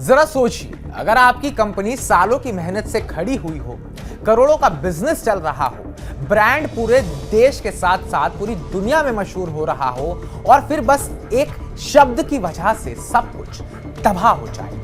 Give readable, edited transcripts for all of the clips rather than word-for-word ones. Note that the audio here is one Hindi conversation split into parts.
जरा सोचिए, अगर आपकी कंपनी सालों की मेहनत से खड़ी हुई हो, करोड़ों का बिजनेस चल रहा हो, ब्रांड पूरे देश के साथ साथ पूरी दुनिया में मशहूर हो रहा हो और फिर बस एक शब्द की वजह से सब कुछ तबाह हो जाए।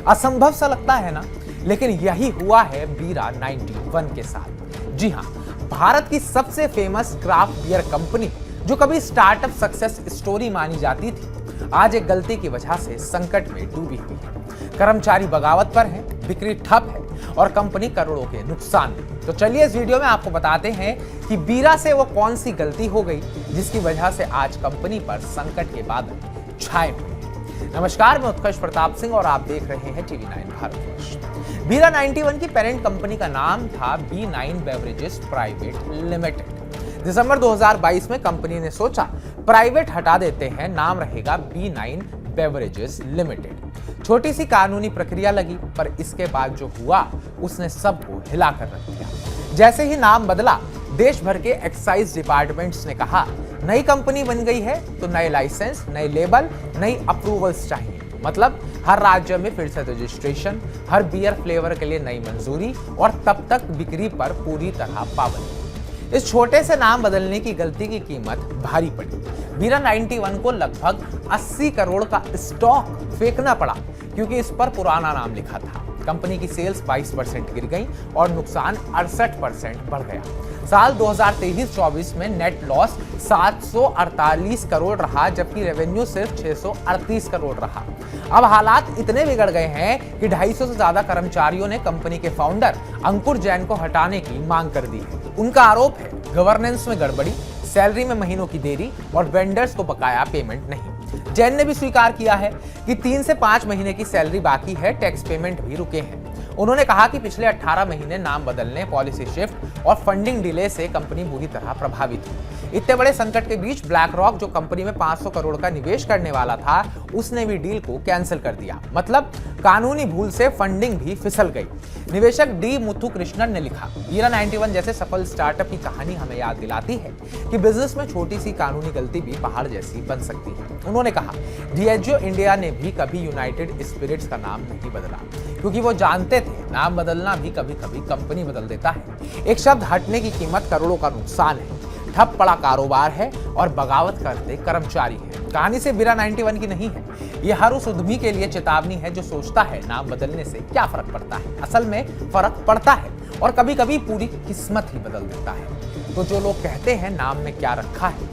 असंभव सा लगता है ना? लेकिन यही हुआ है बीरा 91 के साथ। जी हां, भारत की सबसे फेमस क्राफ्ट बियर कंपनी जो कभी स्टार्टअप सक्सेस स्टोरी मानी जाती थी, आज एक गलती की वजह से संकट में डूबी हुई है। कर्मचारी बगावत पर है, बिक्री ठप है और कंपनी करोड़ों के नुकसान में। तो चलिए इस वीडियो में आपको बताते हैं कि बीरा से वो कौन सी गलती हो गई जिसकी वजह से आज कंपनी पर संकट के बादल छाए हुए हैं। नमस्कार, मैं उत्कर्ष प्रताप सिंह और आप देख रहे हैं टीवी 9 भारतवर्ष। बीरा 91 की पेरेंट कंपनी का नाम था B9 बेवरेजेस प्राइवेट लिमिटेड। दिसंबर 2022 में कंपनी ने सोचा प्राइवेट हटा देते हैं, नाम रहेगा B9 बेवरेजेस लिमिटेड। छोटी सी कानूनी प्रक्रिया लगी, पर इसके बाद जो हुआ उसने सबको हिलाकर रख दिया। जैसे ही नाम बदला, देश भर के एक्साइज डिपार्टमेंट्स ने कहा नई कंपनी बन गई है तो नए लाइसेंस, नए लेबल, नई अप्रूवल्स चाहिए। मतलब हर राज्य में फिर से रजिस्ट्रेशन, हर बियर फ्लेवर के लिए नई मंजूरी और तब तक बिक्री पर पूरी तरह पाबंदी। इस छोटे से नाम बदलने की गलती की कीमत भारी पड़ी। बीरा 91 को लगभग 80 करोड़ का स्टॉक फेंकना पड़ा क्योंकि इस पर पुराना नाम लिखा था। कंपनी की सेल्स 22% गिर गई और नुकसान 68% बढ़ गया। साल 2023-24 में नेट लॉस 748 करोड़ रहा, जबकि रेवेन्यू सिर्फ 638 करोड़ रहा। अब हालात इतने बिगड़ गए हैं कि 250 से ज्यादा कर्मचारियों ने कंपनी के फाउंडर अंकुर जैन को हटाने की मांग कर दी है। उनका आरोप है गवर्नेंस में गड़बड़ी, सैलरी में महीनों की देरी और वेंडर्स को बकाया पेमेंट नहीं। जैन ने भी स्वीकार किया है कि 3 से 5 महीने की सैलरी बाकी है, टैक्स पेमेंट भी रुके हैं। उन्होंने कहा कि पिछले 18 महीने नाम बदलने, पॉलिसी शिफ्ट और फंडिंग डिले से कंपनी बुरी तरह प्रभावित हुई। इतने बड़े संकट के बीच ब्लैक रॉक, जो कंपनी में 500 करोड़ का निवेश करने वाला था, उसने भी डील को कैंसिल कर दिया। मतलब कानूनी भूल से फंडिंग भी फिसल गई। निवेशक डी मुथु कृष्णन ने लिखा, बीरा 91 जैसे सफल स्टार्टअप की कहानी हमें याद दिलाती है कि बिजनेस में छोटी सी कानूनी गलती भी पहाड़ जैसी बन सकती है। उन्होंने कहा, डीएचओ इंडिया ने भी कभी यूनाइटेड स्पिरिट्स का नाम नहीं बदला क्योंकि वो जानते थे नाम बदलना भी कभी कभी कंपनी बदल देता है। एक शब्द हटने की कीमत करोड़ों का नुकसान है, ठप पड़ा कारोबार है और बगावत करते कर्मचारी हैं। कहानी से बीरा 91 की नहीं है, ये हर उस उद्यमी के लिए चेतावनी है जो सोचता है नाम बदलने से क्या फर्क पड़ता है। असल में फर्क पड़ता है और कभी कभी पूरी किस्मत ही बदल देता है। तो जो लोग कहते हैं नाम में क्या रखा है,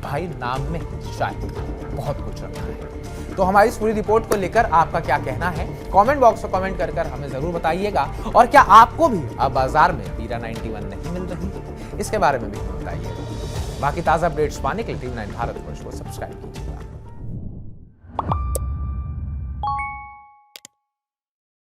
भाई नाम में शायद बहुत कुछ रखा है। तो हमारी इस पूरी रिपोर्ट को लेकर आपका क्या कहना है, कमेंट बॉक्स में कमेंट कर हमें जरूर बताइएगा। और क्या आपको भी अब बाजार में बीरा 91 नहीं मिल रही है, इसके बारे में भी बताइएगा। बाकी ताज़ा अपडेट्स पाने के लिए टीवी 9 भारतवर्ष को सब्सक्राइब कीजिएगा।